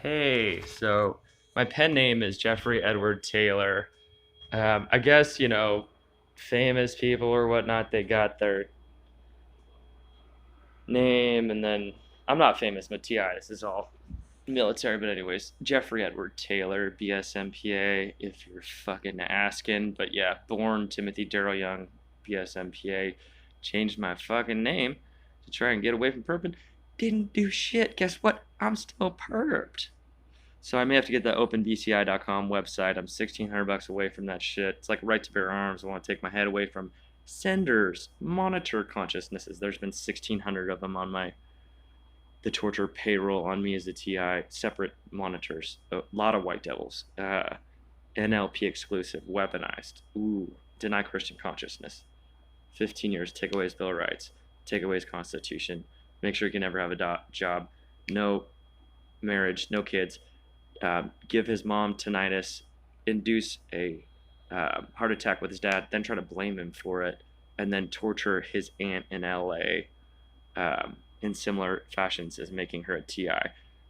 Hey, so my pen name is Jeffrey Edward Taylor. I guess, famous people or whatnot, they got their name, and then I'm not famous, but TI, this is all military. But, anyways, Jeffrey Edward Taylor, BSMPA, if you're fucking asking. But yeah, born Timothy Darrell Young, BSMPA. Changed my fucking name to try and get away from perping. Didn't do shit. Guess what? I'm still perped. So I may have to get the openbci.com website. I'm $1,600 away from that shit. It's like right to bear arms. I want to take my head away from senders, monitor consciousnesses. There's been 1,600 of them on the torture payroll on me as a TI. Separate monitors. A lot of white devils. NLP exclusive. Weaponized. Ooh. Deny Christian consciousness. 15 years. Take away his Bill of Rights. Take away his Constitution. Make sure he can never have a job. No marriage. No kids. Give his mom tinnitus, induce a heart attack with his dad, then try to blame him for it, and then torture his aunt in LA in similar fashions as making her a TI.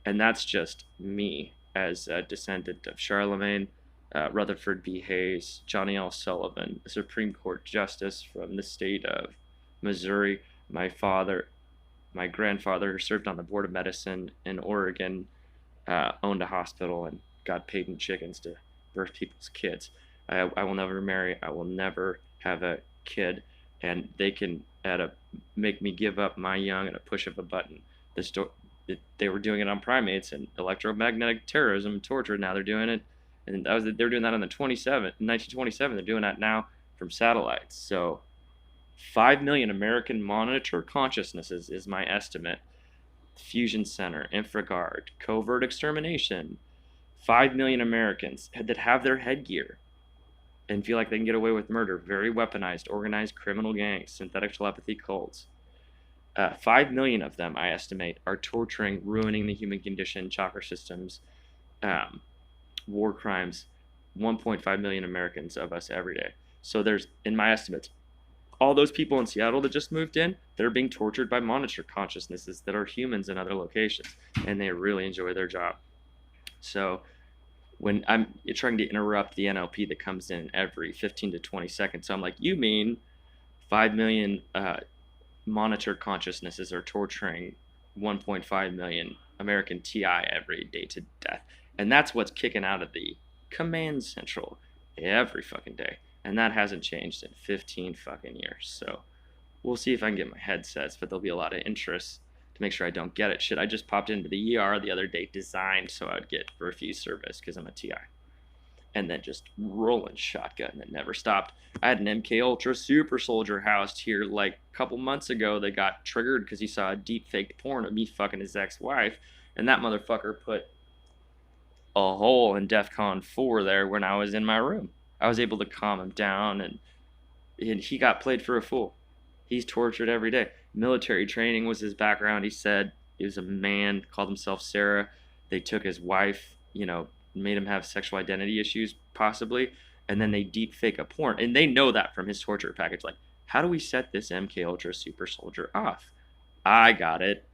And that's just me as a descendant of Charlemagne, Rutherford B. Hayes, Johnny L. Sullivan, a Supreme Court justice from the state of Missouri. My grandfather served on the Board of Medicine in Oregon, owned a hospital and got paid in chickens to birth people's kids. I will never marry. I will never have a kid, and they can make me give up my young at a push of a button. They were doing it on primates and electromagnetic terrorism and torture. Now they're doing it, and they were doing that on the 1927. They're doing that now from satellites. So 5 million American monitor consciousnesses is my estimate. Fusion Center, InfraGard, covert extermination. 5 million Americans that have their headgear and feel like they can get away with murder. Very weaponized, organized criminal gangs, synthetic telepathy cults. 5 million of them, I estimate, are torturing, ruining the human condition, chakra systems, war crimes. 1.5 million Americans of us every day. So there's, in my estimates, all those people in Seattle that just moved in, they're being tortured by monitor consciousnesses that are humans in other locations, and they really enjoy their job. So when I'm trying to interrupt the NLP that comes in every 15 to 20 seconds, so I'm like, you mean 5 million monitor consciousnesses are torturing 1.5 million American TI every day to death. And that's what's kicking out of the command central every fucking day. And that hasn't changed in 15 fucking years. So we'll see if I can get my headsets, but there'll be a lot of interest to make sure I don't get it. Shit, I just popped into the ER the other day designed so I would get refuse service because I'm a TI. And then just rolling shotgun that never stopped. I had an MK Ultra super soldier housed here like a couple months ago that got triggered because he saw a deep faked porn of me fucking his ex-wife, and that motherfucker put a hole in DEFCON 4 there when I was in my room. I was able to calm him down, and he got played for a fool. He's tortured every day. Military training was his background. He said he was a man, called himself Sarah. They took his wife, made him have sexual identity issues, possibly, and then they deep fake a porn. And they know that from his torture package. Like, how do we set this MK Ultra super soldier off? I got it.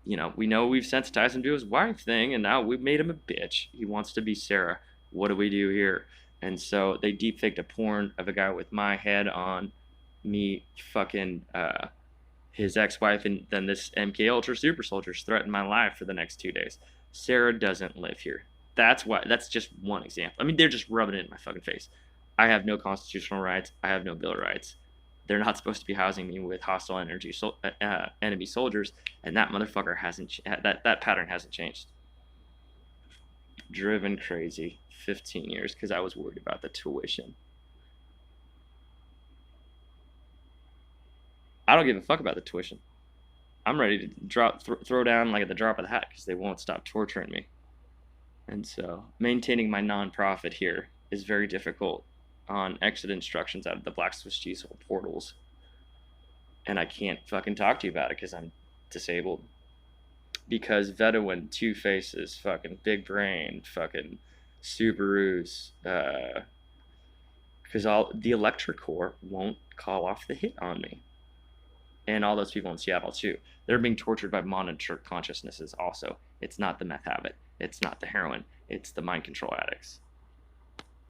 We know we've sensitized him to his wife thing, and now we've made him a bitch. He wants to be Sarah. What do we do here? And so they deep faked a porn of a guy with my head on me fucking his ex-wife, and then this MK Ultra super soldiers threatened my life for the next 2 days. Sarah doesn't live here. That's just one example. I mean, they're just rubbing it in my fucking face. I have no constitutional rights. I have no Bill of Rights. They're not supposed to be housing me with hostile enemy soldiers, and that motherfucker hasn't. That pattern hasn't changed. Driven crazy, 15 years because I was worried about the tuition. I don't give a fuck about the tuition. I'm ready to throw down like at the drop of the hat because they won't stop torturing me. And so maintaining my nonprofit here is very difficult on exit instructions out of the Black Swiss Cheese Hole portals. And I can't fucking talk to you about it because I'm disabled. Because Vedowin, Two Faces, fucking Big Brain, fucking Subarus, because all the Electric Corps won't call off the hit on me. and all those people in Seattle too. They're being tortured by monitored consciousnesses also. It's not the meth habit. It's not the heroin. It's the mind control addicts.